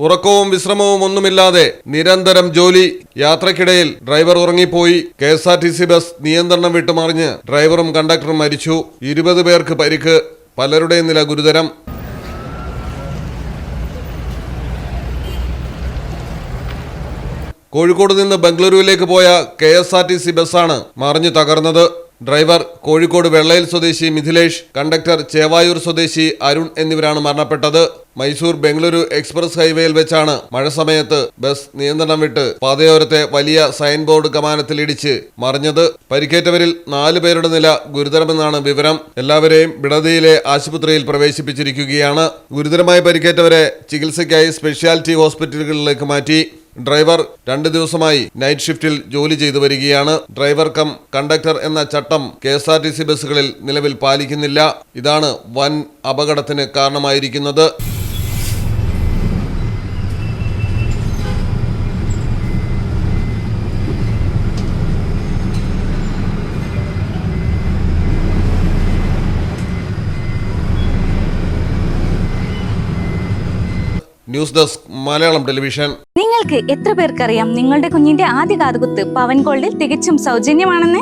ഉറക്കവും വിശ്രമവും ഒന്നുമില്ലാതെ നിരന്തരം ജോലി. യാത്രക്കിടയിൽ ഡ്രൈവർ ഉറങ്ങിപ്പോയി. KSRTC ബസ് നിയന്ത്രണം വിട്ടുമറിഞ്ഞ് ഡ്രൈവറും കണ്ടക്ടറും മരിച്ചു. 20 പേർക്ക് പരിക്ക്. പലരുടെയും നില ഗുരുതരം. കോഴിക്കോട് നിന്ന് ബംഗളൂരുവിലേക്ക് പോയ KSRTC ബസ്സാണ് മറിഞ്ഞു തകർന്നത്. ഡ്രൈവർ കോഴിക്കോട് വെള്ളയിൽ സ്വദേശി മിഥിലേഷ്, കണ്ടക്ടർ ചേവായൂർ സ്വദേശി അരുൺ എന്നിവരാണ് മരണപ്പെട്ടത്. മൈസൂർ ബംഗളൂരു എക്സ്പ്രസ് ഹൈവേയിൽ വെച്ചാണ് മഴ സമയത്ത് ബസ് നിയന്ത്രണം വിട്ട് പാതയോരത്തെ വലിയ സൈൻ ബോർഡ് കമാനത്തിൽ ഇടിച്ച് മറിഞ്ഞത്. പരിക്കേറ്റവരിൽ 4 പേരുടെ നില ഗുരുതരമെന്നാണ് വിവരം. എല്ലാവരെയും ബിഡദിയിലെ ആശുപത്രിയിൽ പ്രവേശിപ്പിച്ചിരിക്കുകയാണ്. ഗുരുതരമായി പരിക്കേറ്റവരെ ചികിത്സയ്ക്കായി സ്പെഷ്യാലിറ്റി ഹോസ്പിറ്റലുകളിലേക്ക് മാറ്റി. ഡ്രൈവർ 2 ദിവസമായി നൈറ്റ് ഷിഫ്റ്റിൽ ജോലി ചെയ്തു വരികയാണ്. ഡ്രൈവർ കം കണ്ടക്ടർ എന്ന ചട്ടം KSRTC ബസ്സുകളിൽ നിലവിൽ പാലിക്കുന്നില്ല. ഇതാണ് വൻ അപകടത്തിന് കാരണമായിരിക്കുന്നത്. News desk Malayalam television. നിങ്ങൾക്ക് എത്ര പേർക്കറിയാം നിങ്ങളുടെ കുഞ്ഞിന്റെ ആദ്യ കാതുകുത്ത് പവൻ ഗോൾഡിൽ തികച്ചും സൗജന്യമാണെന്ന്?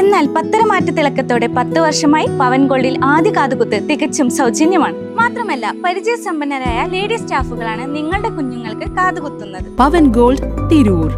എന്നാൽ പത്തരമാറ്റ തിളക്കത്തോടെ 10 വർഷമായി പവൻ ഗോൾഡിൽ ആദ്യ കാതുകുത്ത് തികച്ചും സൗജന്യമാണ്. മാത്രമല്ല, പരിചയസമ്പന്നരായ ലേഡി സ്റ്റാഫുകളാണ് നിങ്ങളുടെ കുഞ്ഞുങ്ങൾക്ക് കാതുകുത്തുന്നത്. പവൻ ഗോൾഡ്, തിരൂർ.